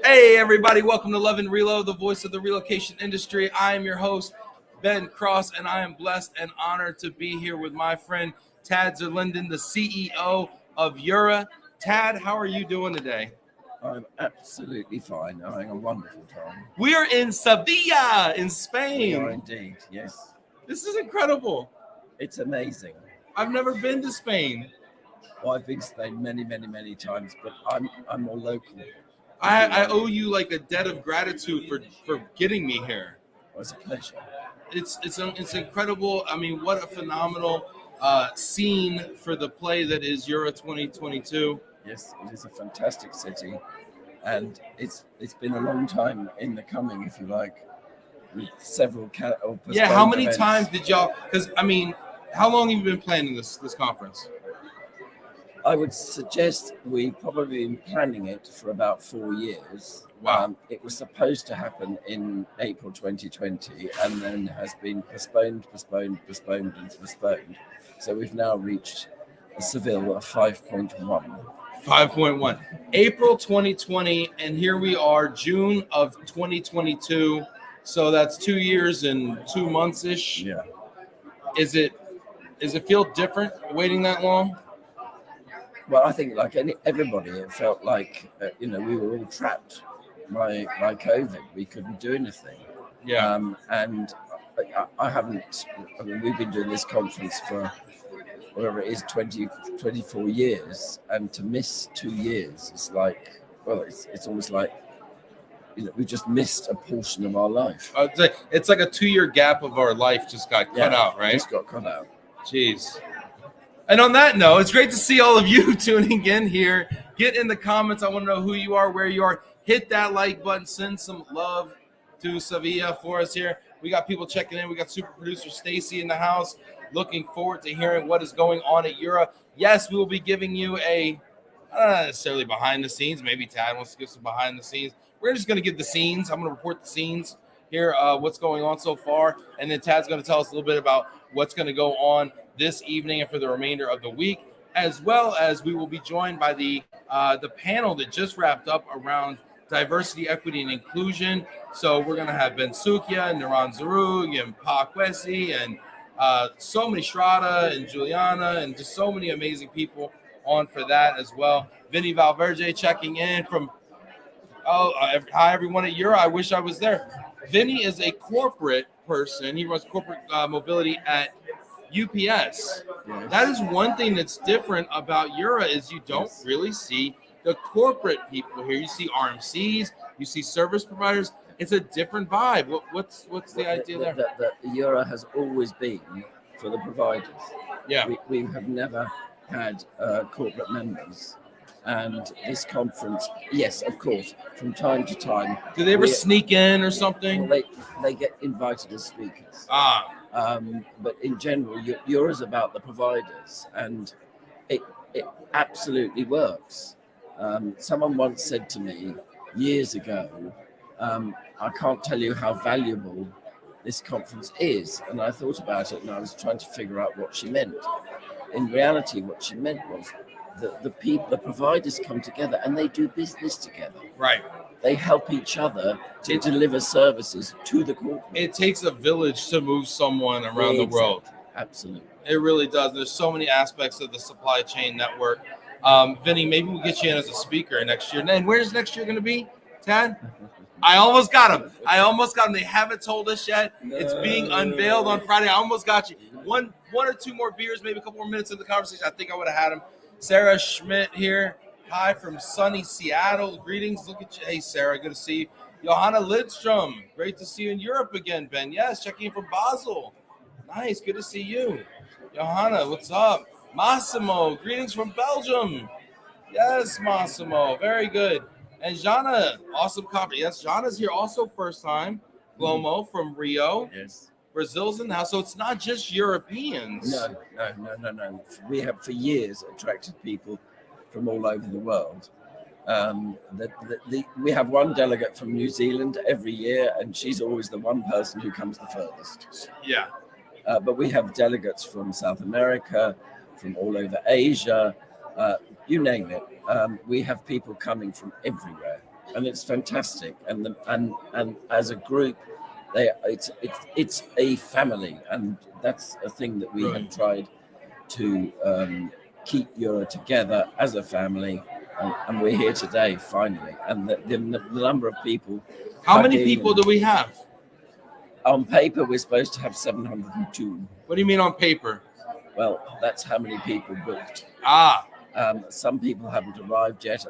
Hey everybody, welcome to Love and Relo, the voice of the relocation industry. I am your host, Ben Cross, and I am blessed and honored to be here with my friend Tad Zurlinden, the CEO of EuRA. Tad, how are you doing today? I'm absolutely fine. I'm having a wonderful time. We are in Sevilla, in We Spain. are indeed, yes. This is incredible. It's amazing. I've never been to Spain. Well, I've been to Spain many times, but I'm more local. I owe you like a debt of gratitude for getting me here. It was a pleasure. It's incredible. I mean, what a phenomenal scene for the play that is EuRA 2022. Yes, it is a fantastic city, and it's been a long time in the coming, if you like, with several Yeah, how many events. times did y'all? Because I mean, how long have you been planning this conference? I would suggest we've probably been planning it for about 4 years. Wow. It was supposed to happen in April 2020 and then has been postponed. So we've now reached a Seville of 5.1. 5.1. April 2020, and here we are, June of 2022. So that's 2 years and 2 months ish. Yeah. Does it feel different waiting that long? Well, I think like everybody, it felt like we were all trapped by COVID. We couldn't do anything. Yeah. And I haven't. I mean, we've been doing this conference for whatever it is, 24 years, and to miss 2 years is like, well, it's almost like we just missed a portion of our life. It's like a 2-year gap of our life just got cut out, right? Just got cut out. Jeez. And on that note, it's great to see all of you tuning in here. Get in the comments. I want to know who you are, where you are. Hit that like button. Send some love to Sevilla for us here. We got people checking in. We got super producer Stacy in the house. Looking forward to hearing what is going on at EuRA. Yes, we will be giving you not necessarily behind the scenes. Maybe Tad wants to give some behind the scenes. We're just going to give the scenes. I'm going to report the scenes here, what's going on so far. And then Tad's going to tell us a little bit about what's going to go on this evening and for the remainder of the week, as well as we will be joined by the panel that just wrapped up around diversity, equity, and inclusion. So we're going to have Ben Sookia and Nouran Zarroug and Kwesi and so many Shradha and Julyana and just so many amazing people on for that as well. Vinny Valverde checking in from hi everyone at EuRA. I wish I was there. Vinny is a corporate person. He runs corporate mobility at UPS. Yes. That is one thing that's different about EuRA is you don't really see the corporate people here. You see RMCs, you see service providers. It's a different vibe. What's the idea there? The EuRA has always been for the providers. Yeah. We have never had corporate members. And this conference, yes, of course, from time to time. Do they ever sneak in or something? They get invited as speakers. But in general, EuRA is about the providers, and it absolutely works. Someone once said to me years ago, I can't tell you how valuable this conference is. And I thought about it, and I was trying to figure out what she meant. In reality, what she meant was the providers come together and they do business together. Right. They help each other to deliver services to the corporate. It takes a village to move someone around the world. Absolutely. It really does. There's so many aspects of the supply chain network. Vinny, maybe we'll get you in as a speaker next year. And where's next year going to be, Tad? I almost got him. They haven't told us yet. No. It's being unveiled on Friday. I almost got you. One or two more beers, maybe a couple more minutes in the conversation. I think I would have had him. Sarah Schmidt here. Hi from sunny Seattle. Greetings. Look at you. Hey, Sarah. Good to see you. Johanna Lidstrom. Great to see you in Europe again, Ben. Yes, checking in from Basel. Nice. Good to see you. Johanna, what's up? Massimo. Greetings from Belgium. Yes, Massimo. Very good. And Jana, awesome coffee. Yes, Jana's here also first time. Glomo from Rio. Yes. Brazil's in the house. So it's not just Europeans. No. We have for years attracted people from all over the world. We have one delegate from New Zealand every year, and she's always the one person who comes the furthest. Yeah. But we have delegates from South America, from all over Asia, you name it. We have people coming from everywhere. and it's fantastic. And as a group, it's a family, and that's a thing that we have tried to keep EuRA together as a family. And we're here today, finally. And the number of people. How many people do we have? On paper, we're supposed to have 702. What do you mean on paper? Well, that's how many people booked. Some people haven't arrived yet,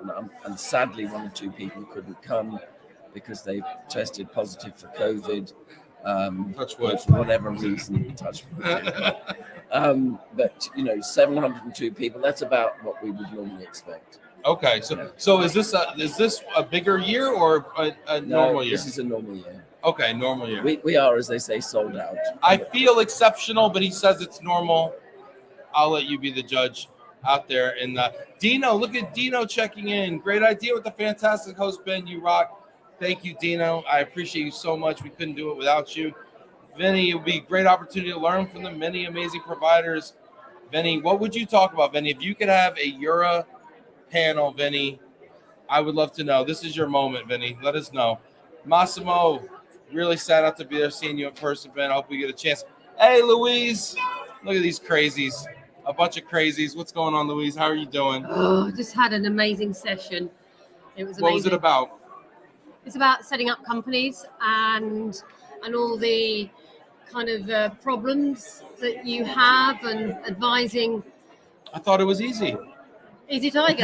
and sadly, 1 or 2 people couldn't come because they tested positive for COVID. Touch wood. For whatever reason, touch wood. But 702 people. That's about what we would normally expect. Okay, so is this a bigger year or a normal year? This is a normal year. Okay, normal year. We are, as they say, sold out. I feel exceptional, but he says it's normal. I'll let you be the judge out there. And Dino, look at Dino checking in. Great idea with the fantastic host, Ben. You rock. Thank you, Dino. I appreciate you so much. We couldn't do it without you. Vinny, it would be a great opportunity to learn from the many amazing providers. Vinny, what would you talk about, Vinny? If you could have a EuRA panel, Vinny, I would love to know. This is your moment, Vinny. Let us know. Massimo, really sad not to be there seeing you in person, Ben. I hope we get a chance. Hey, Louise. Look at these crazies. A bunch of crazies. What's going on, Louise? How are you doing? Oh, just had an amazing session. It was amazing. What was it about? It's about setting up companies and all the kind of problems that you have and advising. I thought it was easy. Easy, Tiger?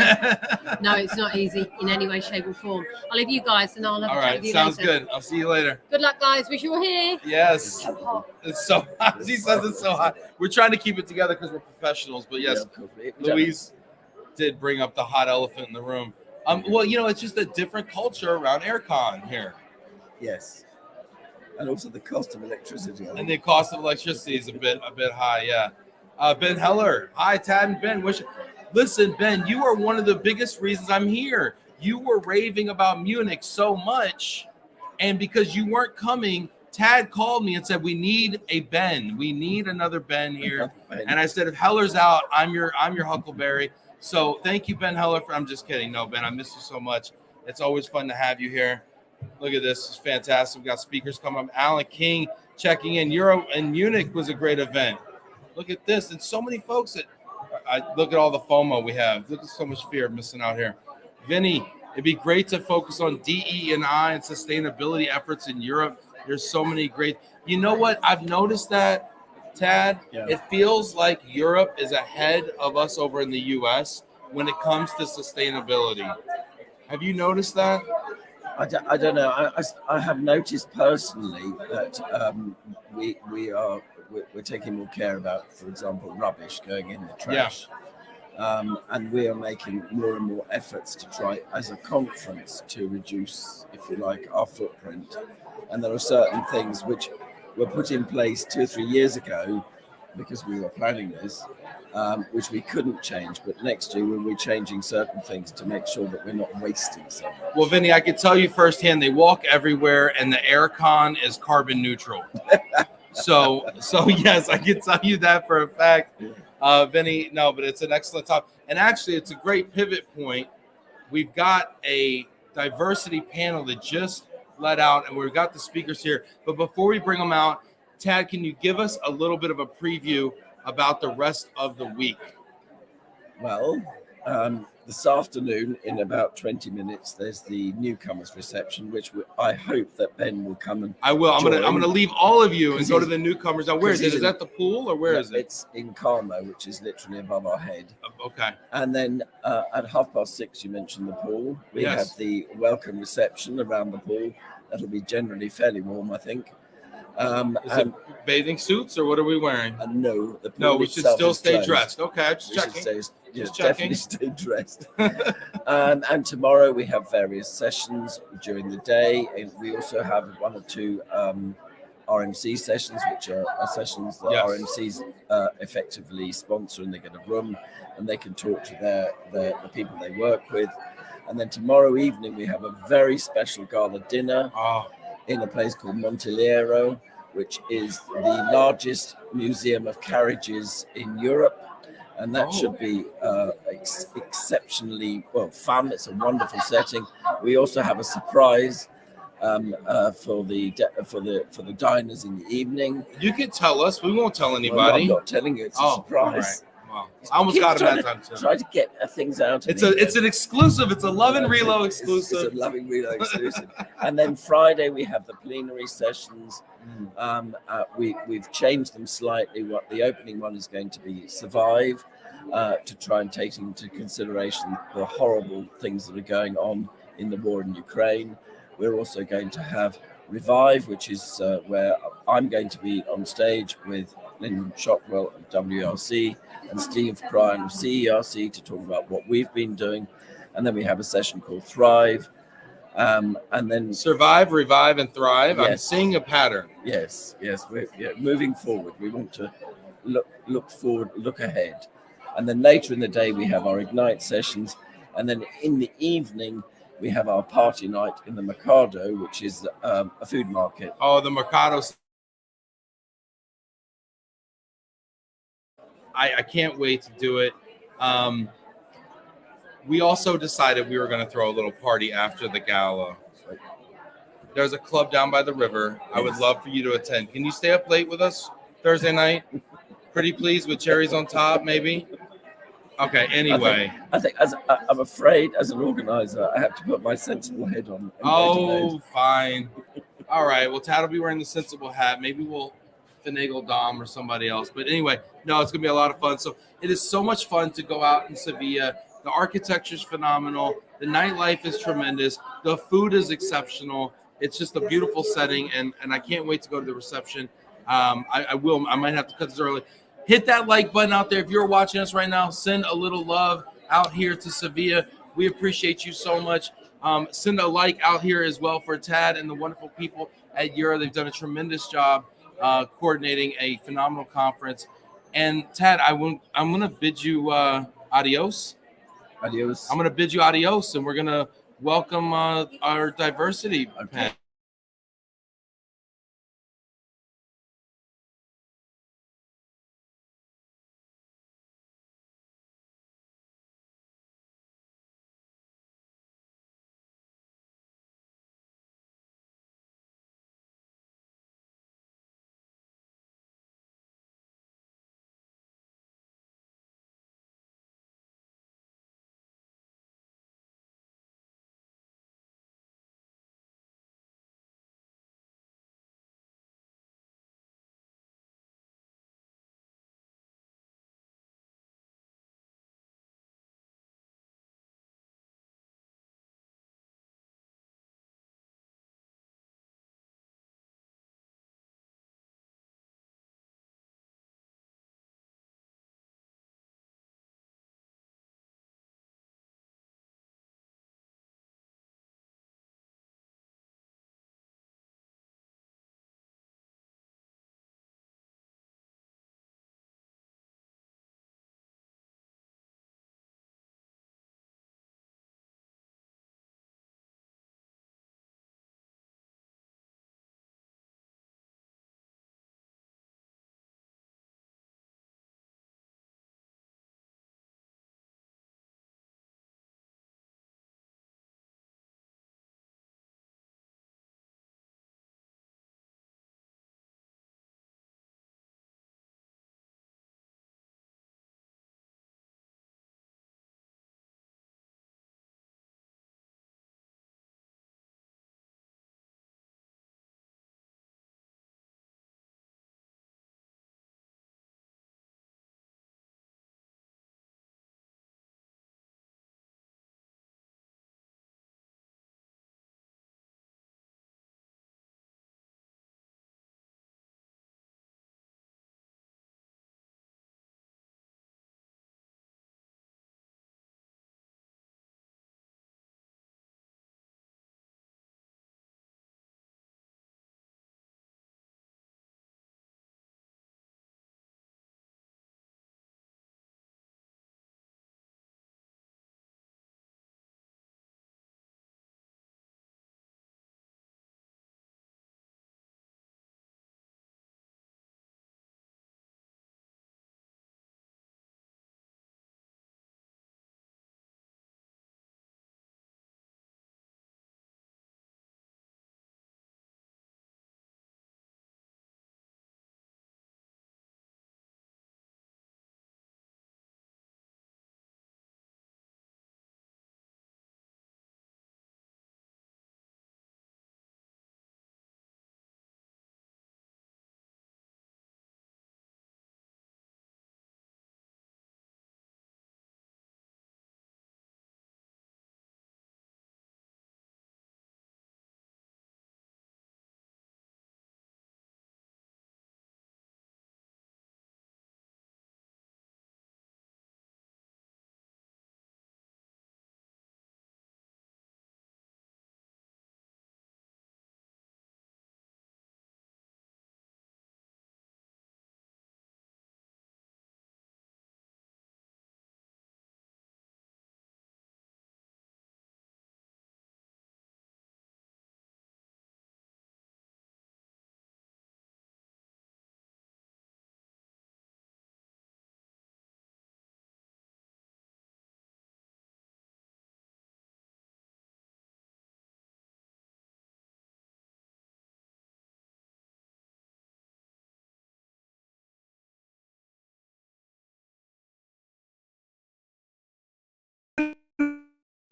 No, it's not easy in any way, shape, or form. I'll leave you guys, and I'll have a chat with you sounds later. Good. I'll see you later. Good luck, guys. Wish you were here. Yes. It's so hot. He says it's so hot. We're trying to keep it together because we're professionals. But yes, Louise did bring up the hot elephant in the room. Well, it's just a different culture around aircon here. Yes. And also the cost of electricity. And the cost of electricity is a bit high, yeah. Ben Heller. Hi, Tad and Ben. Listen, Ben, you are one of the biggest reasons I'm here. You were raving about Munich so much, and because you weren't coming, Tad called me and said, we need a Ben. We need another Ben here. And I said, if Heller's out, I'm your Huckleberry. So thank you, Ben Heller. I'm just kidding. No, Ben, I miss you so much. It's always fun to have you here. Look at this. It's fantastic. We've got speakers coming up. Alan King checking in. EuRA in Munich was a great event. Look at this. And so many folks that look at all the FOMO we have. Look at so much fear of missing out here. Vinny, it'd be great to focus on DE&I and sustainability efforts in Europe. There's so many great. You know what? I've noticed that, Tad. Yeah. It feels like Europe is ahead of us over in the U.S. when it comes to sustainability. Have you noticed that? I don't know. I have noticed personally that we're taking more care about, for example, rubbish going in the trash. Yeah. And we are making more and more efforts to try, as a conference, to reduce, if you like, our footprint. And there are certain things which were put in place 2 or 3 years ago because we were planning this, which we couldn't change. But next year, we'll be changing certain things to make sure that we're not wasting so much. Well, Vinny, I can tell you firsthand, they walk everywhere, and the aircon is carbon neutral. So yes, I can tell you that for a fact. Vinny, no, but it's an excellent topic. And actually, it's a great pivot point. We've got a diversity panel that just let out, and we've got the speakers here. But before we bring them out, Tad, can you give us a little bit of a preview about the rest of the week? Well, this afternoon, in about 20 minutes, there's the Newcomers Reception, which I hope that Ben will come and I will. I'm gonna leave all of you and go to the Newcomers. Now, where is it? Is that the pool or where is it? It's in Carmo, which is literally above our head. Okay. And then at 6:30, you mentioned the pool. We have the welcome reception around the pool. That'll be generally fairly warm, I think. Is it bathing suits or what are we wearing? No, the pool no, we should still stay dressed. Okay, I'm just checking. Definitely stay dressed. And tomorrow we have various sessions during the day. And we also have 1 or 2 RMC sessions, which are sessions that RMCs effectively sponsor, and they get a room and they can talk to the people they work with. And then tomorrow evening we have a very special gala dinner in a place called Monteliero, which is the largest museum of carriages in Europe. and that should be exceptionally fun. It's a wonderful setting. We also have a surprise for the diners in the evening. You can tell us. We won't tell anybody. Well, I'm not telling you. It's a surprise. Well, I almost got him that time too. Try to get things out. It's an exclusive. It's a Love and Relo exclusive. It's a Love and Relo exclusive. And then Friday we have the plenary sessions. We've changed them slightly. What the opening one is going to be Survive, to try and take into consideration the horrible things that are going on in the war in Ukraine. We're also going to have Revive, which is where I'm going to be on stage with Lynn Shockwell of WRC and Steve Cryan of CERC to talk about what we've been doing. And then we have a session called Thrive. And then Survive, Revive, and Thrive. Yes. I'm seeing a pattern. Yes. We're moving forward. We want to look forward, look ahead. And then later in the day, we have our Ignite sessions. And then in the evening, we have our party night in the Mercado, which is a food market. Oh, the Mercado. I can't wait to do it. We also decided we were going to throw a little party after the gala. There's a club down by the river. I would love for you to attend. Can you stay up late with us Thursday night? Pretty please, with cherries on top, maybe? Okay, anyway. I think I'm afraid as an organizer, I have to put my sensible head on. Oh, fine. All right. Well, Tad will be wearing the sensible hat. Maybe we'll finagle Dom or somebody else. But anyway, no, it's going to be a lot of fun. So it is so much fun to go out in Sevilla. The architecture is phenomenal. The nightlife is tremendous. The food is exceptional. It's just a beautiful setting, and I can't wait to go to the reception. I might have to cut this early. Hit that like button out there. If you're watching us right now, send a little love out here to Sevilla. We appreciate you so much. Send a like out here as well for Tad and the wonderful people at EuRA. They've done a tremendous job coordinating a phenomenal conference. And Tad, I'm going to bid you adios. Adios. I'm going to bid you adios, and we're going to welcome our diversity panel.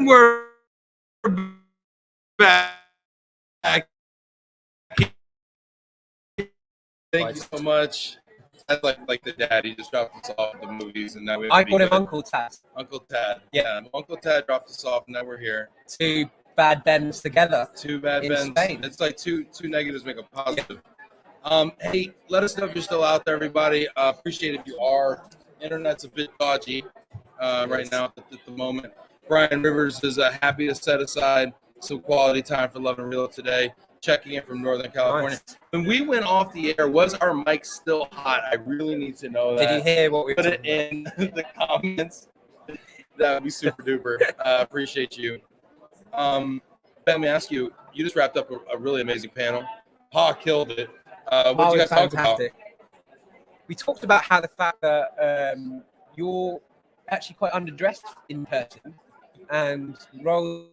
we're back. Thank you so much. I like the dad. He just dropped us off at the movies, and now we. I called him Uncle Tad. Uncle Tad. Yeah, Uncle Tad dropped us off, and now we're here. Two bad Bens together. Two bad Bens. Spain. It's like two negatives make a positive. Hey, let us know if you're still out there, everybody. Appreciate it if you are. Internet's a bit dodgy right now at the moment. Brian Rivers is happy to set aside some quality time for Love and Relo today. Checking in from Northern California. Nice. When we went off the air, was our mic still hot? I really need to know that. Did you hear what we put it in the comments? That would be super duper. Appreciate you. Ben, let me ask you. You just wrapped up a really amazing panel. Pa killed it. What did you guys talk about? We talked about how the fact that you're actually quite underdressed in person, and roles.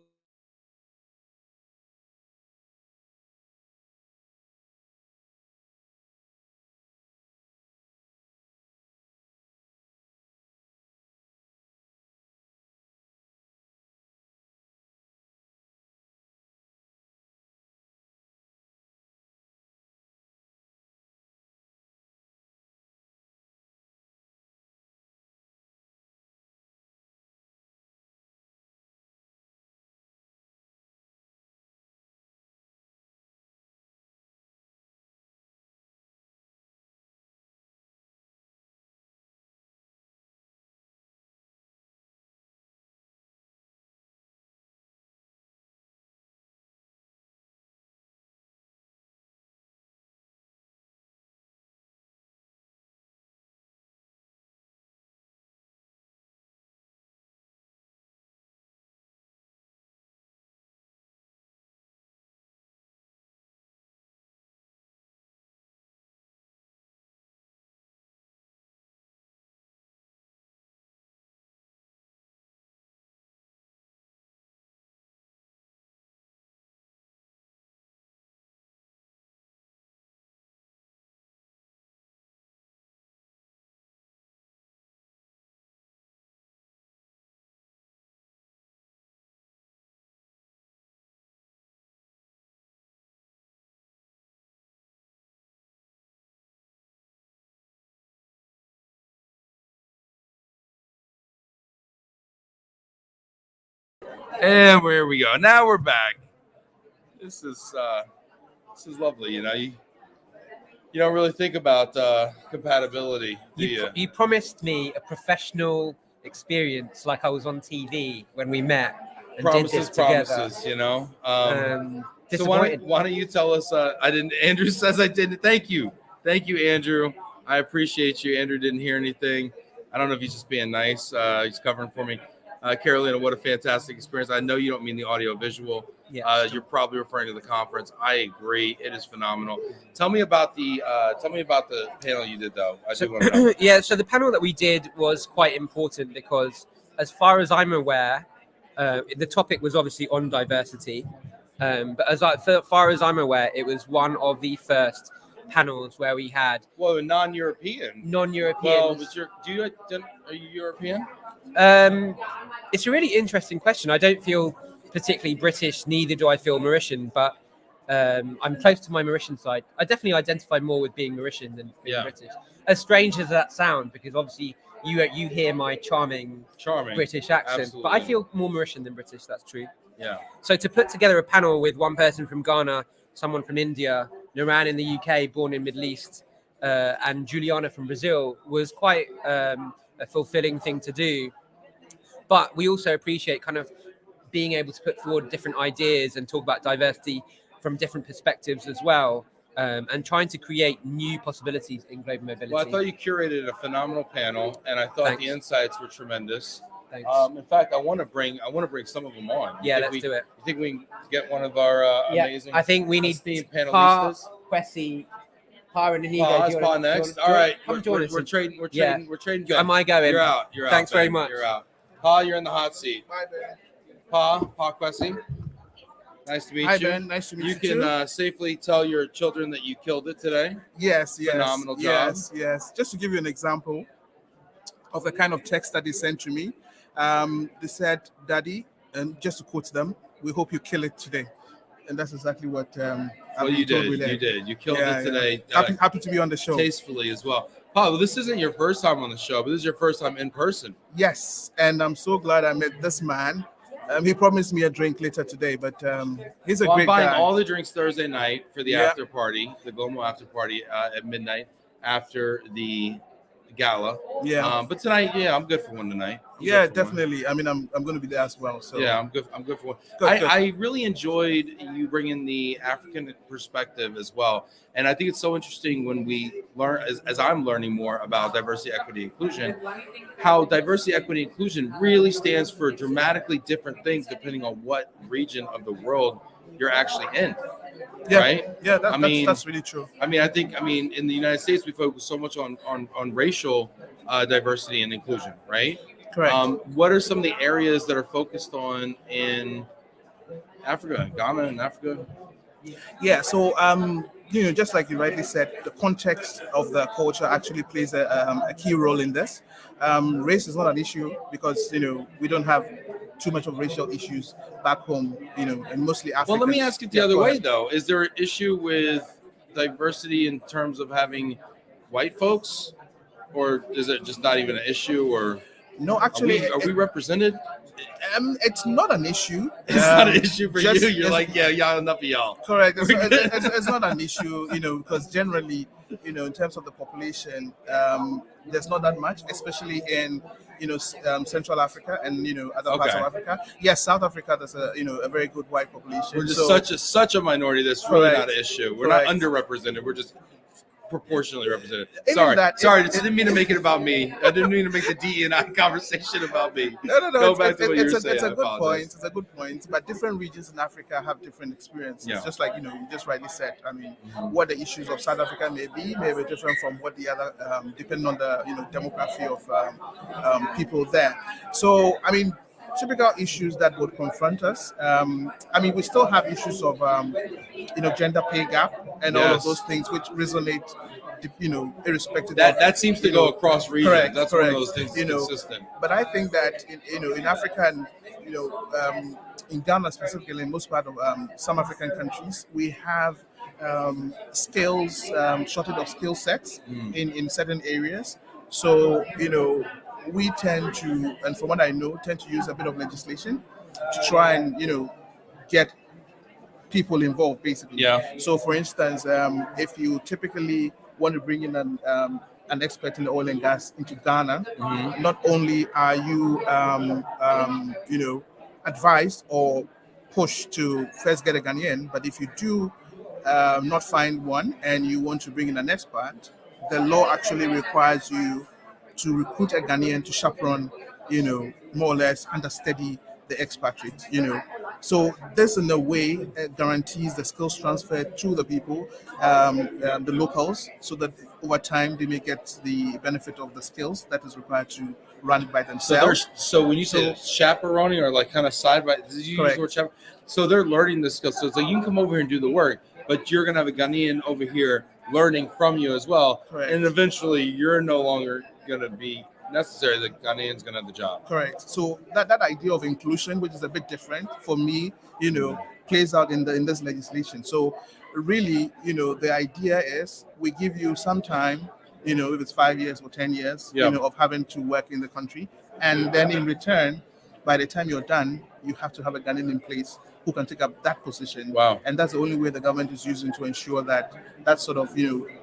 And here we go. Now we're back. This is lovely. You know, you don't really think about compatibility. You promised me a professional experience, like I was on TV when we met and did this together. Promises. You know. So Disappointed. why don't you tell us? I didn't. Andrew says I didn't. Thank you, Andrew. I appreciate you. Andrew didn't hear anything. I don't know if he's just being nice. He's covering for me. Carolina, what a fantastic experience. I know you don't mean the audio visual. Yeah. You're probably referring to the conference. I agree. It is phenomenal. Tell me about the panel you did, though. I do want to know. Yeah, so the panel that we did was quite important because, as far as I'm aware, the topic was obviously on diversity. But as far as I'm aware, it was one of the first panels where we had non-European. Well, are you European? It's a really interesting question. I don't feel particularly British, neither do I feel Mauritian, but I'm close to my Mauritian side. I definitely identify more with being Mauritian than being British. As strange as that sounds, because obviously you hear my charming British accent, absolutely. But I feel more Mauritian than British, that's true. Yeah. So to put together a panel with one person from Ghana, someone from India, Nouran in the UK, born in Middle East, and Julyana from Brazil was quite a fulfilling thing to do. But we also appreciate kind of being able to put forward different ideas and talk about diversity from different perspectives as well, and trying to create new possibilities in global mobility. Well, I thought you curated a phenomenal panel, and I thought the insights were tremendous. Thanks. In fact, I want to bring some of them on. Yeah, let's do it. You think we can get one of our amazing? I think we need panelistas. Kwesi, Pa, and Inigo. Pa next. All right, come join us. We're trading. Good. Am I going? You're out. Thanks very much. You're out. Pa, you're in the hot seat. Hi, Ben. Pa Kwesi. Nice to meet you. Hi, Ben. Nice to meet you. You can safely tell your children that you killed it today. Yes. Phenomenal job. Yes. Just to give you an example of the kind of text that they sent to me, they said, "Daddy, and just to quote them, we hope you kill it today. And that's exactly what well, you did. You killed it today. Happy to be on the show. Tastefully as well. Paul, this isn't your first time on the show, but this is your first time in person. Yes, and I'm so glad I met this man. He promised me a drink later today, but he's a great guy. I'm buying all the drinks Thursday night for the after party, the Glomo after party at midnight after the gala. Yeah. But tonight, I'm good for one tonight. Definitely. One. I mean, I'm going to be there as well. So yeah, I'm good for one. Good. I really enjoyed you bringing the African perspective as well, and I think it's so interesting when we learn, as I'm learning more about diversity, equity, inclusion, how diversity, equity, inclusion really stands for dramatically different things depending on what region of the world you're actually in. Yeah, right? Yeah, that's really true. I mean, in the United States, we focus so much on racial diversity and inclusion, right? Correct. What are some of the areas that are focused on in Africa, Ghana and Africa? Yeah, so just like you rightly said, the context of the culture actually plays a key role in this. Race is not an issue because we don't have too much of racial issues back home, and mostly Africa. Well, let me ask it the other way, though. Is there an issue with diversity in terms of having white folks, or is it just not even an issue? Or no, actually, are we represented? It's not an issue. It's not an issue for you. You're like, y'all, enough of y'all. Correct. It's not an issue, because generally, in terms of the population, there's not that much, especially in Central Africa and other parts of Africa. Yes, South Africa, there's a very good white population. We're just such a minority that's really not an issue. We're not underrepresented. We're just proportionally represented. Sorry, I didn't mean to make it about me. I didn't mean to make the DE&I conversation about me. No. Go back to what you were saying. It's a good point. It's a good point. But different regions in Africa have different experiences. Yeah. Just like you just rightly said. I mean, what the issues of South Africa may be different from what the other, depending on the demography of people there. So I mean, typical issues that would confront us. We still have issues of gender pay gap and all of those things which resonate, irrespective. That seems to go across regions. Correct, that's correct. One of those things consistent. But I think that in Africa and in Ghana specifically, in most part of some African countries, we have skills, shortage of skill sets in certain areas. So we tend to, and from what I know, use a bit of legislation to try and get people involved, basically. Yeah. So, for instance, if you typically want to bring in an expert in the oil and gas into Ghana, not only are you advised or pushed to first get a Ghanaian, but if you do not find one and you want to bring in an expert, the law actually requires you to recruit a Ghanaian to chaperone, more or less understudy the expatriate, So this, in a way, guarantees the skills transfer to the people, the locals, so that over time they may get the benefit of the skills that is required to run it by themselves. So when you say chaperoning or like kind of side by, did you use the word chaperone? So they're learning the skills. So it's like you can come over here and do the work, but you're going to have a Ghanaian over here learning from you as well. Correct. And eventually you're no longer going to be necessary. The Ghanaian's going to have the job. Correct. So that idea of inclusion, which is a bit different for me, plays out in this legislation. So really, the idea is we give you some time, if it's 5 years or 10 years, of having to work in the country. And then in return, by the time you're done, you have to have a Ghanaian in place who can take up that position. Wow. And that's the only way the government is using to ensure that sort of,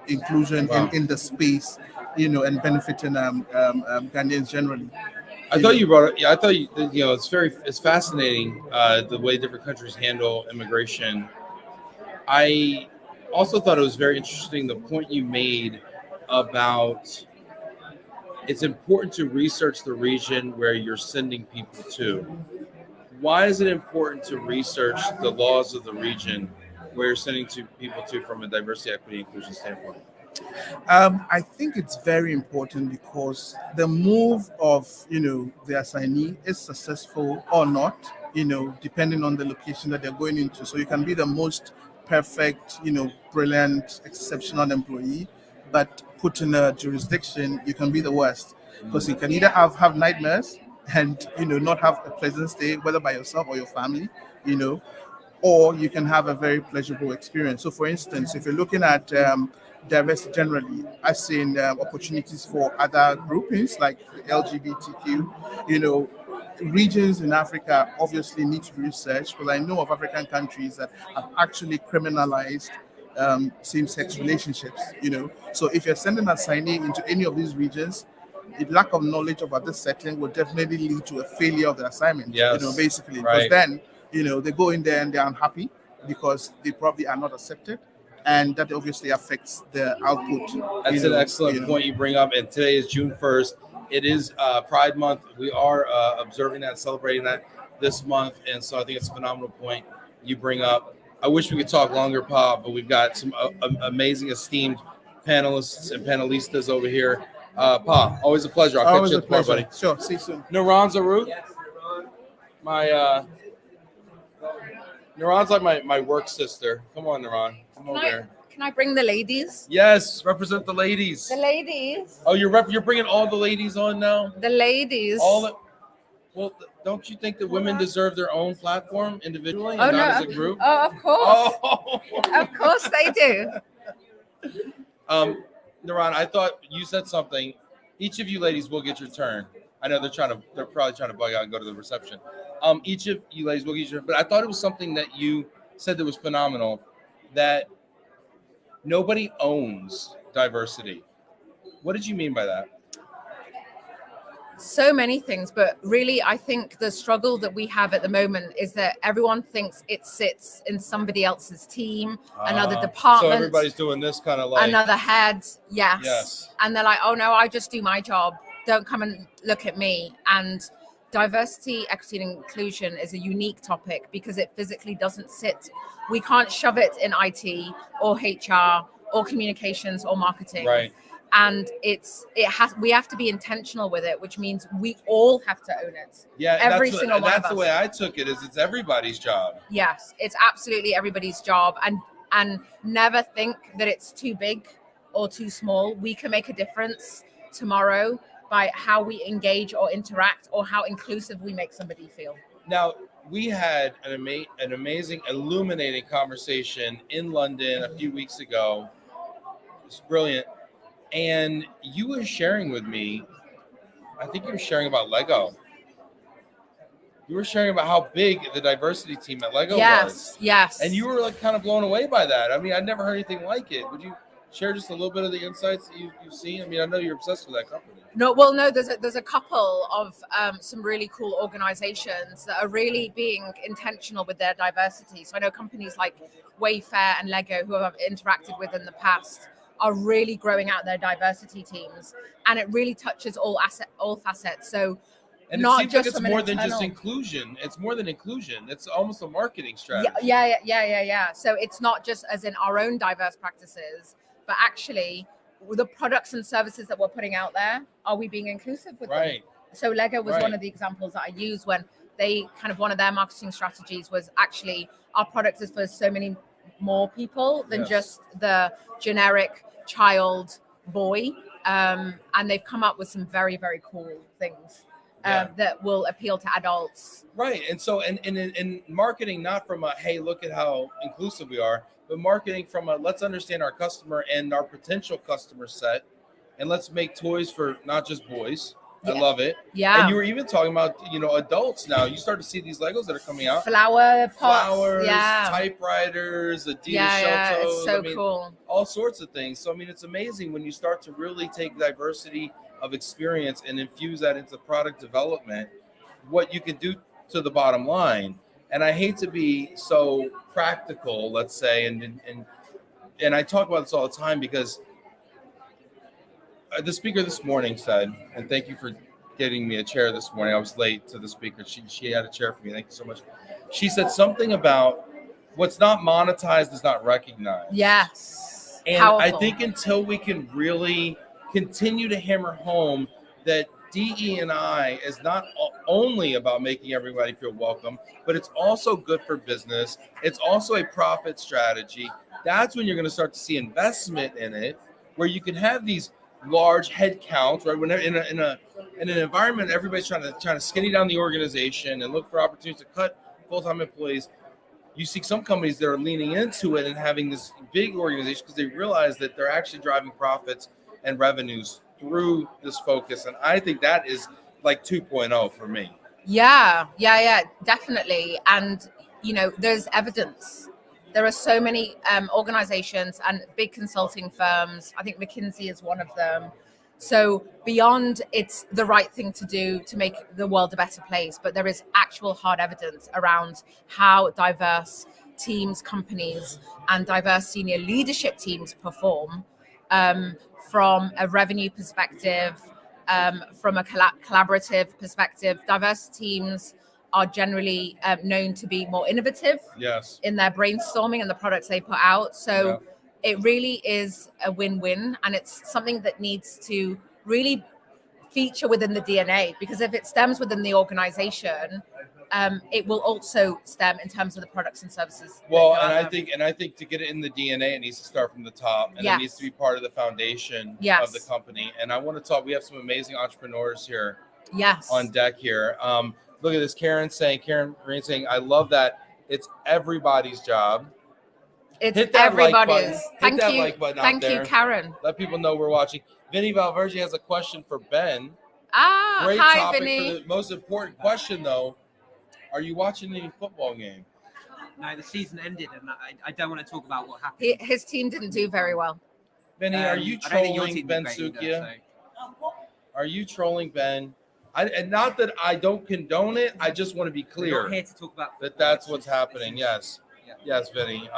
inclusion in the space, and benefiting Ghanaians generally. I thought you brought it. Yeah, I thought it's fascinating the way different countries handle immigration. I also thought it was very interesting the point you made about it's important to research the region where you're sending people to. Why is it important to research the laws of the region where you're sending people to from a diversity, equity, inclusion standpoint? I think it's very important because the move of, the assignee is successful or not, depending on the location that they're going into. So you can be the most perfect, brilliant, exceptional employee, but put in a jurisdiction, you can be the worst because you can either have nightmares and not have a pleasant stay, whether by yourself or your family, or you can have a very pleasurable experience. So, for instance, if you're looking at diversity generally, I've seen opportunities for other groupings like LGBTQ, regions in Africa obviously need to be researched, because I know of African countries that have actually criminalized same-sex relationships. So if you're sending a signee into any of these regions, the lack of knowledge about this setting will definitely lead to a failure of the assignment. Yes, basically, right. because then they go in there and they're unhappy because they probably are not accepted, and that obviously affects the output. That's an excellent point you bring up. And today is June 1st. It is Pride Month. We are observing that, celebrating that this month. And so I think it's a phenomenal point you bring up. I wish we could talk longer, Pa, but we've got some amazing, esteemed panelists and panelistas over here. Pa, always a pleasure. I'll catch you at the bar, buddy. Sure, see you soon. Nouran Zarroug. Nouran's like my work sister. Come on, Nouran. Come over there. Can I bring the ladies? Yes, represent the ladies. The ladies. Oh, you're bringing all the ladies on now? The ladies. Well, don't you think that women deserve their own platform individually and Oh, not no. as a group? Oh, of course. Oh. Of course they do. Nouran, I thought you said something. Each of you ladies will get your turn. I know they're probably trying to bug out and go to the reception. Each of you ladies will get your turn. But I thought it was something that you said that was phenomenal, that nobody owns diversity. What did you mean by that? So many things, but really I think the struggle that we have at the moment is that everyone thinks it sits in somebody else's team, another department. So everybody's doing this kind of like another head. Yes. And they're like, oh no, I just do my job. Don't come and look at me. And diversity, equity, and inclusion is a unique topic because it physically doesn't sit. We can't shove it in IT or HR or communications or marketing. Right. And we have to be intentional with it, which means we all have to own it. Yeah, every single one of us. That's the way I took it. Is it's everybody's job. Yes, it's absolutely everybody's job, and never think that it's too big or too small. We can make a difference tomorrow by how we engage or interact, or how inclusive we make somebody feel. Now, we had an amazing, illuminating conversation in London a few weeks ago. It's brilliant. And you were sharing with me, I think you were sharing about Lego. You were sharing about how big the diversity team at Lego was. Yes. And you were like kind of blown away by that. I mean, I'd never heard anything like it. Would you share just a little bit of the insights that you've seen? I mean, I know you're obsessed with that company. No, there's a couple of some really cool organizations that are really being intentional with their diversity. So I know companies like Wayfair and Lego, who I've interacted with in the past, are really growing out their diversity teams, and it really touches all facets. So, and not it seems just like it's more than just inclusion. It's more than inclusion. It's almost a marketing strategy. Yeah. So it's not just as in our own diverse practices, but actually the products and services that we're putting out there, are we being inclusive with them? So Lego was one of the examples that I used when they kind of, one of their marketing strategies was actually our product is for so many more people than just the generic child boy, and they've come up with some very, very cool things that will appeal to adults. Right. And so in marketing, not from a, hey, look at how inclusive we are, but marketing from a, let's understand our customer and our potential customer set, and let's make toys for not just boys. I love it. Yeah. And you were even talking about, adults now. You start to see these Legos that are coming out. Flowers, typewriters, Adidas Sheltos. It's so cool. All sorts of things. So, I mean, it's amazing when you start to really take diversity of experience and infuse that into product development, what you can do to the bottom line. And I hate to be so practical, let's say, and I talk about this all the time because the speaker this morning said, and thank you for getting me a chair this morning. I was late to the speaker. She had a chair for me. Thank you so much. She said something about what's not monetized is not recognized. Yes. And powerful. I think until we can really continue to hammer home that DE&I is not only about making everybody feel welcome, but it's also good for business. It's also a profit strategy. That's when you're going to start to see investment in it, where you can have these large head counts, right? When in an environment, everybody's trying to skinny down the organization and look for opportunities to cut full-time employees. You see some companies that are leaning into it and having this big organization because they realize that they're actually driving profits and revenues through this focus. And I think that is like 2.0 for me. Yeah, definitely. And, there's evidence. There are so many organizations and big consulting firms. I think McKinsey is one of them. So beyond it's the right thing to do to make the world a better place, but there is actual hard evidence around how diverse teams, companies, and diverse senior leadership teams perform from a revenue perspective, from a collaborative perspective. Diverse teams are generally known to be more innovative in their brainstorming and the products they put out. So it really is a win-win, and it's something that needs to really feature within the DNA, because if it stems within the organization, it will also stem in terms of the products and services. Well, and I think to get it in the DNA, it needs to start from the top, and it needs to be part of the foundation of the company. And I want to talk. We have some amazing entrepreneurs here. On deck here. Look at this. Karen Marine saying, "I love that. It's everybody's job." It's hit that everybody's. Like like button Thank you, Karen. Let people know we're watching. Vinny Valverde has a question for Ben. Great hi, topic Vinny. For the most important question, though. Are you watching any football game? No, the season ended, and I don't want to talk about what happened. His team didn't do very well. Benny, are you trolling Ben Sookia? Are you trolling Ben? And not that I don't condone it. I just want to be clear. We're not here to talk about that's what's happening. Yes, Vinny.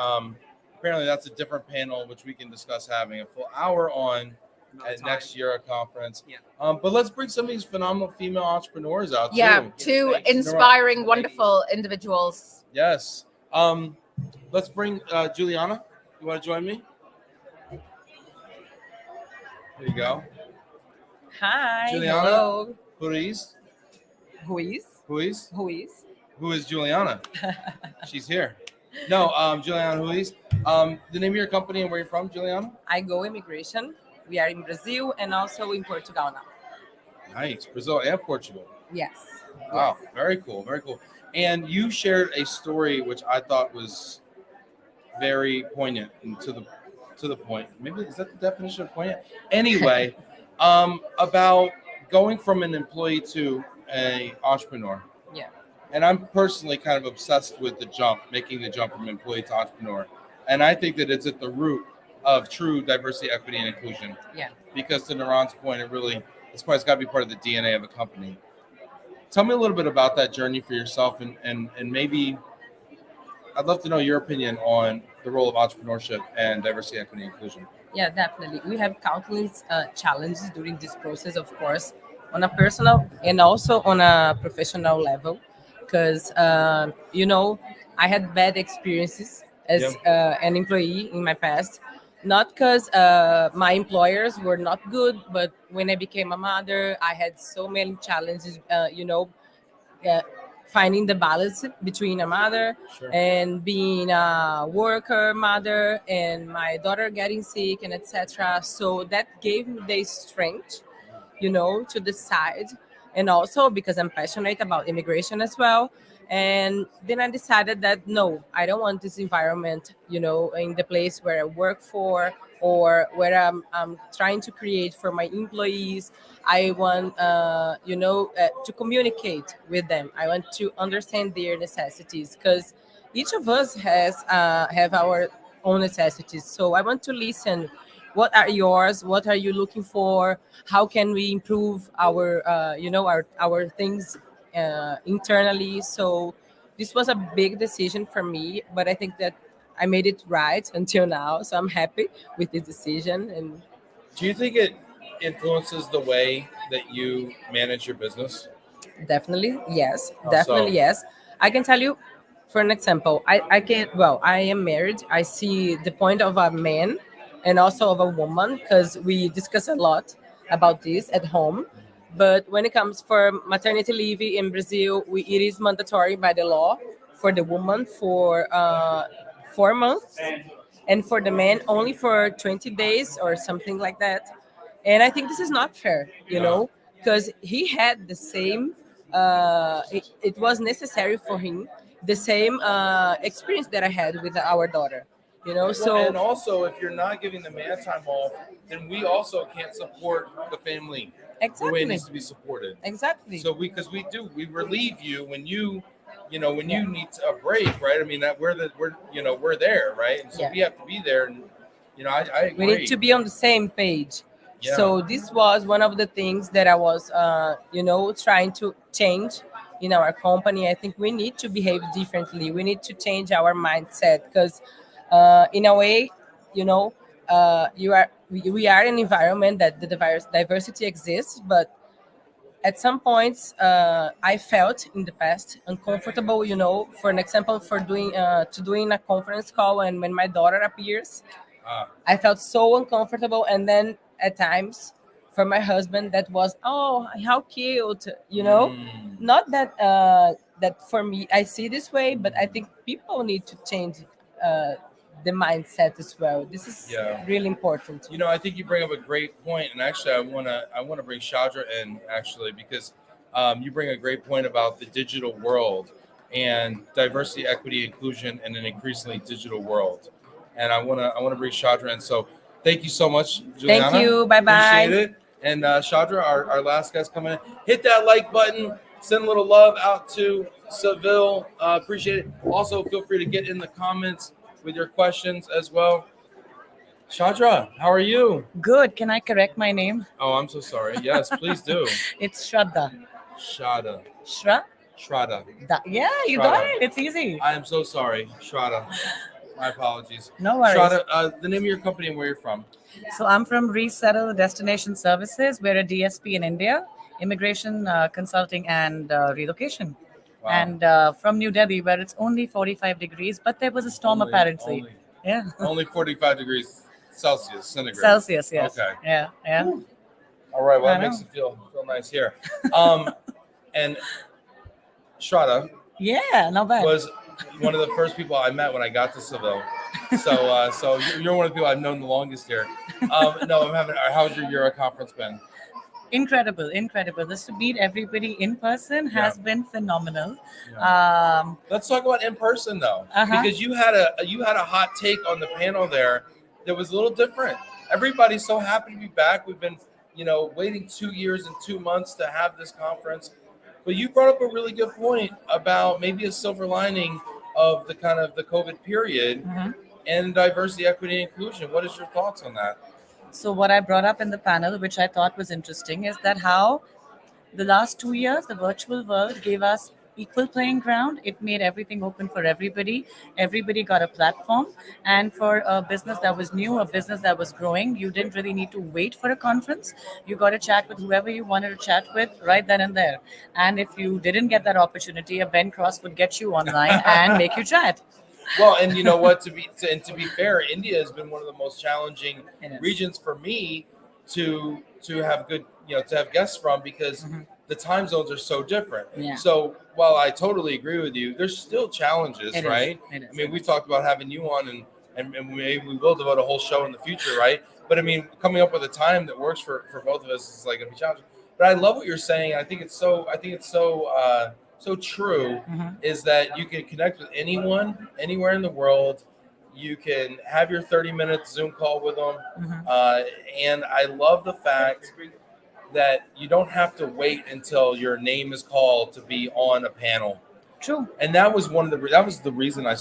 Apparently, that's a different panel which we can discuss having a full hour on at next EuRA conference. But let's bring some of these phenomenal female entrepreneurs out. Two inspiring, wonderful individuals. Yes. Let's bring Julyana. You want to join me? There you go. Hi. Julyana. Hello. Ruiz. Who is Julyana? She's here. No, Julyana Ruiz. The name of your company and where you're from, Julyana? I Go Immigration. We are in Brazil and also in Portugal now. Nice. Brazil and Portugal. Yes. Wow. Yes. Very cool. Very cool. And you shared a story which I thought was very poignant and to the point. Maybe is that the definition of poignant? Anyway, about going from an employee to an entrepreneur. Yeah. And I'm personally kind of obsessed with making the jump from employee to entrepreneur. And I think that it's at the root of true diversity, equity, and inclusion. Yeah. Because to Nouran's point, it's got to be part of the DNA of a company. Tell me a little bit about that journey for yourself, and maybe I'd love to know your opinion on the role of entrepreneurship and diversity, equity, and inclusion. Yeah, definitely. We have countless challenges during this process, of course, on a personal and also on a professional level, because, I had bad experiences as an employee in my past, not because my employers were not good, but when I became a mother, I had so many challenges, finding the balance between a mother and being a worker mother and my daughter getting sick and etc. So that gave me the strength, to decide. And also because I'm passionate about immigration as well. And then I decided that, no, I don't want this environment, in the place where I work for or where I'm trying to create for my employees. I want, to communicate with them. I want to understand their necessities because each of us have our own necessities. So I want to listen. What are yours? What are you looking for? How can we improve our things internally? So this was a big decision for me, but I think that I made it right until now. So I'm happy with this decision. And do you think it influences the way that you manage your business? Definitely, yes. Definitely, yes. I can tell you, for an example, I am married. I see the point of a man and also of a woman because we discuss a lot about this at home. But when it comes for maternity leave in Brazil, it is mandatory by the law for the woman for 4 months, and for the man only for 20 days or something like that. And I think this is not fair, you know, because he had the same, it was necessary for him, the same experience that I had with our daughter, you know. So and also, if you're not giving the man time off, then we also can't support the family the way it needs to be supported. Exactly. So we relieve you when you need a break, right? I mean that we're there, right? And so we have to be there, and I agree. We need to be on the same page. Yeah. So this was one of the things that I was, trying to change in our company. I think we need to behave differently. We need to change our mindset because, in a way, we are an environment that the diversity exists, but at some points, I felt in the past uncomfortable. For an example, for doing a conference call, and when my daughter appears, I felt so uncomfortable. And then at times, for my husband, that was, oh, how cute, Not that that for me, I see this way, but I think people need to change the mindset as well. This is really important. I think you bring up a great point, and actually, I want to bring Shradha in actually because you bring a great point about the digital world and diversity, equity, inclusion, in an increasingly digital world. And I want to bring Shradha in. So thank you so much, Julyana. Thank you. Bye-bye. Appreciate it. And Shradha, our last guest coming in. Hit that like button. Send a little love out to Seville. Appreciate it. Also, feel free to get in the comments with your questions as well. Shradha, how are you? Good. Can I correct my name? Oh, I'm so sorry. Yes, please do. It's Shradha. Shradha. Shradha? Yeah, you Shradha. Got it. It's easy. I am so sorry, Shradha. My apologies. No worries. Shradha, the name of your company and where you're from? So I'm from Resettle Destination Services. We're a DSP in India, immigration, consulting, and relocation. Wow. And from New Delhi, where it's only 45 degrees, but there was a storm apparently. Only 45 degrees Celsius, centigrade. Celsius, yes. Okay. Yeah. Ooh. All right. Well, that makes it feel nice here. And Shradha. Yeah, not bad. Was one of the first people I met when I got to Seville. So you're one of the people I've known the longest here. How's your EuRA conference been? Incredible. Just to meet everybody in person has been phenomenal. Yeah. Let's talk about in person though, because you had a hot take on the panel there that was a little different. Everybody's so happy to be back. We've been, waiting 2 years and 2 months to have this conference. But you brought up a really good point about maybe a silver lining of the kind of the COVID period and diversity, equity, and inclusion. What is your thoughts on that? So what I brought up in the panel, which I thought was interesting, is that how the last 2 years, the virtual world gave us equal playing ground. It made everything open for everybody. Everybody got a platform. And for a business that was new, a business that was growing, you didn't really need to wait for a conference. You got to chat with whoever you wanted to chat with right then and there. And if you didn't get that opportunity, a Ben Cross would get you online and make you chat. Well, and you know what? To be fair, India has been one of the most challenging regions for me to have good, to have guests from because the time zones are so different. Yeah. So while I totally agree with you, there's still challenges, right? I mean, we talked about having you on, and maybe we will devote a whole show in the future, right? But I mean, coming up with a time that works for both of us is like gonna be challenging. But I love what you're saying. I think it's so true is that you can connect with anyone, anywhere in the world. You can have your 30-minute Zoom call with them. And I love the fact that you don't have to wait until your name is called to be on a panel. True. And that was one of the reasons I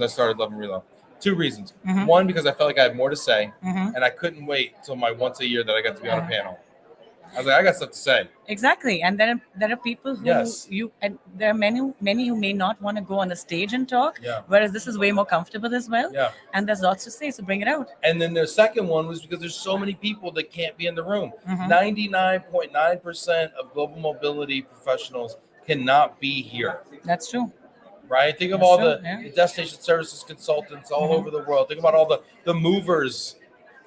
started LOVE+RELO. 2 reasons. One, because I felt like I had more to say, and I couldn't wait till my once a year that I got to be on a panel. I was like, I got stuff to say. Exactly. And there are people who and there are many who may not want to go on the stage and talk, whereas this is way more comfortable as well. Yeah. And there's lots to say, so bring it out. And then the second one was because there's so many people that can't be in the room. 99.9% of global mobility professionals cannot be here. That's true. Right? Think of all the destination services consultants all over the world. Think about all the movers.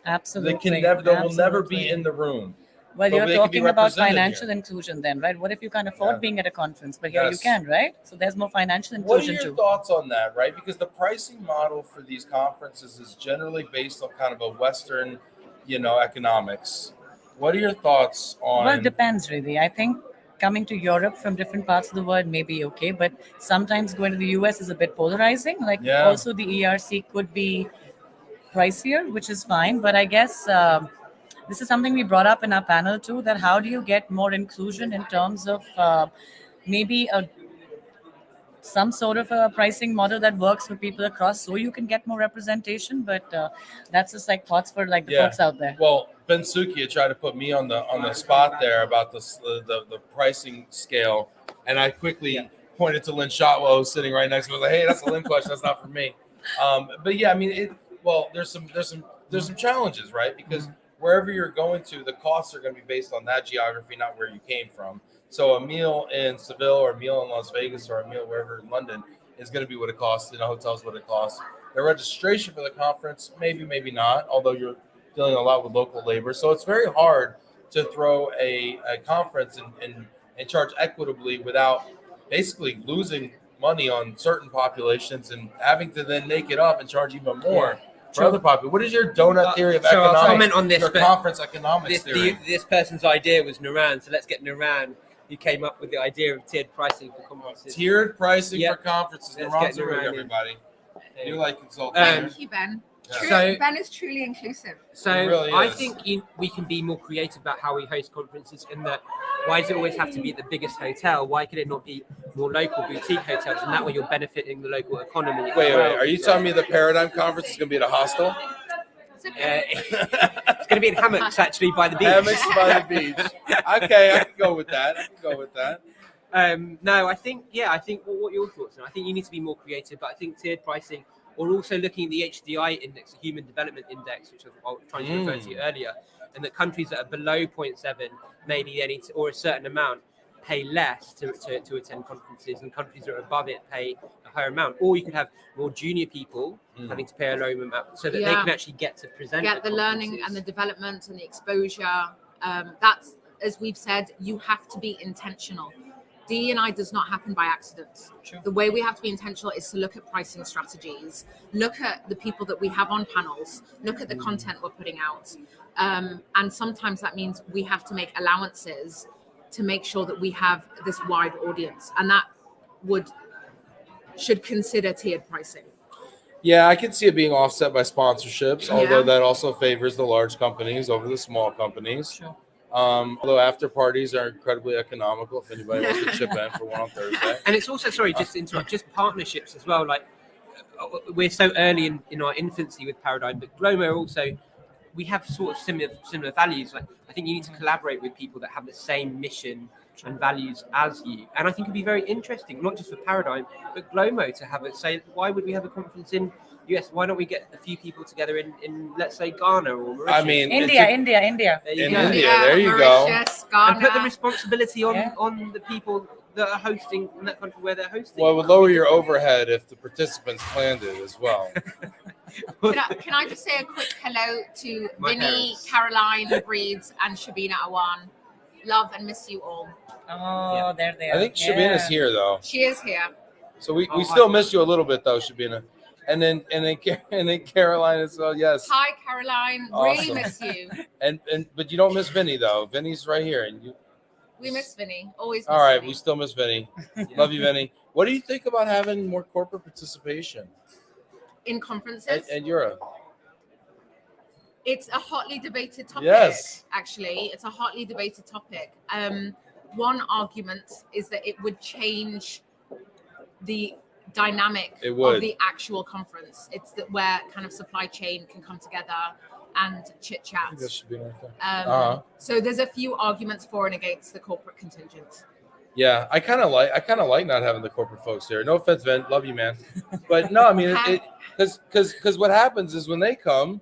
Absolutely. They will never be in the room. Well, you're talking about financial inclusion then, right? What if you can't afford being at a conference, but here you can, right? So there's more financial inclusion too. What are your thoughts on that, right? Because the pricing model for these conferences is generally based on kind of a Western, economics, What are your thoughts on? Well, it depends really. I think coming to Europe from different parts of the world may be okay, but sometimes going to the US is a bit polarizing. Like also the ERC could be pricier, which is fine. But I guess this is something we brought up in our panel too, that how do you get more inclusion in terms of maybe some sort of a pricing model that works for people across, so you can get more representation. But that's just like thoughts for like the folks out there. Well, Ben Sookia tried to put me on the spot there about the pricing scale, and I quickly pointed to Lynn Shotwell, who's sitting right next to me. I was like, hey, that's a Lynn question. That's not for me. But yeah, I mean, there's some challenges, right? Because wherever you're going to, the costs are going to be based on that geography, not where you came from. So a meal in Seville or a meal in Las Vegas or a meal wherever in London is going to be what it costs. In a hotel is what it costs. The registration for the conference, maybe not, although you're dealing a lot with local labor. So it's very hard to throw a conference and charge equitably without basically losing money on certain populations and having to then make it up and charge even more for other populations. What is your donut theory of economics? I'll comment on this, your conference economics theory. This person's idea was Nouran, so let's get Nouran, who came up with the idea of tiered pricing for conferences. Tiered pricing for conferences. Nouran Zarroug, everybody. You like consulting. Thank you, Ben. So, Ben is truly inclusive. So really I think we can be more creative about how we host conferences, in that why does it always have to be at the biggest hotel? Why could it not be more local boutique hotels? And that way you're benefiting the local economy. Wait. Are you telling me the Paradigm Conference is going to be at a hostel? It's going to be in hammocks, actually, by the beach. Hammocks by the beach. Okay, I can go with that. No, I think what your thoughts are? I think you need to be more creative, but I think tiered pricing, or also looking at the HDI index, the Human Development Index, which I was trying to refer to earlier, and that countries that are below 0.7, maybe they need to, or a certain amount, pay less to attend conferences, and countries that are above it pay a higher amount. Or you could have more junior people having to pay a low amount so that they can actually get to present. Get the learning and the development and the exposure. That's, as we've said, you have to be intentional. DE&I does not happen by accident. Sure. The way we have to be intentional is to look at pricing strategies, look at the people that we have on panels, look at the content we're putting out. And sometimes that means we have to make allowances to make sure that we have this wide audience. And that should consider tiered pricing. Yeah, I can see it being offset by sponsorships, although that also favors the large companies over the small companies. Sure. Although after parties are incredibly economical, if anybody wants to chip in for one on Thursday. And it's also, just partnerships as well. Like, we're so early in our infancy with Paradigm, but Glomo also, we have sort of similar values. Like, I think you need to collaborate with people that have the same mission and values as you. And I think it'd be very interesting, not just for Paradigm, but Glomo to have say, why would we have a conference in US? Why don't we get a few people together in let's say Ghana or Mauritius? I mean, India. There you go. Ghana. And put the responsibility on the people that are hosting in that country where they're hosting. Well, it would lower your overhead if the participants planned it as well. Can I just say a quick hello to Vinny, Caroline, Ruiz, and Shabina Awan. Love and miss you all. Oh, there they are. I think Shabina's here though. She is here. So we still miss you a little bit though, Shabina. And then Caroline as well. Yes. Hi, Caroline. Awesome. Really miss you. But you don't miss Vinny though. Vinny's right here, and you. We miss Vinny. Always. All right, Vinny. we still miss Vinny. Love you, Vinny. What do you think about having more corporate participation in conferences at EuRA? It's a hotly debated topic. Yes. Actually, it's a hotly debated topic. One argument is that it would change the dynamic of the actual conference. It's that where kind of supply chain can come together and chit chat. This should be right there. So there's a few arguments for and against the corporate contingent. Yeah, I kind of like not having the corporate folks here. No offense, Vin, love you, man. But no, I mean, because what happens is when they come,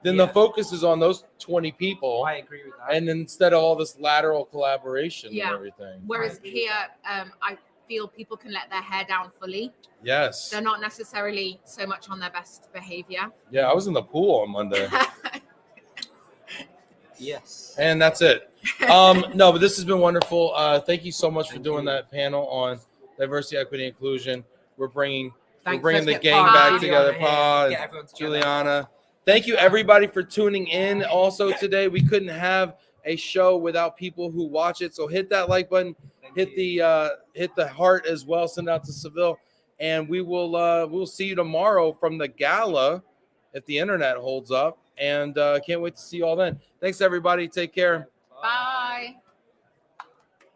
then the focus is on those 20 people. I agree with that. And instead of all this lateral collaboration and everything. Whereas here, I feel people can let their hair down fully. Yes. They're not necessarily so much on their best behavior. Yeah, I was in the pool on Monday. Yes. And that's it. No, but this has been wonderful. Thank you so much for doing that panel on diversity, equity, inclusion. We're bringing the gang back together. Juliana. Thank you, everybody, for tuning in. Also today, we couldn't have a show without people who watch it. So hit that like button, hit the heart as well. Send it out to Seville, and we'll see you tomorrow from the gala if the internet holds up. And can't wait to see you all then. Thanks everybody. Take care. Bye.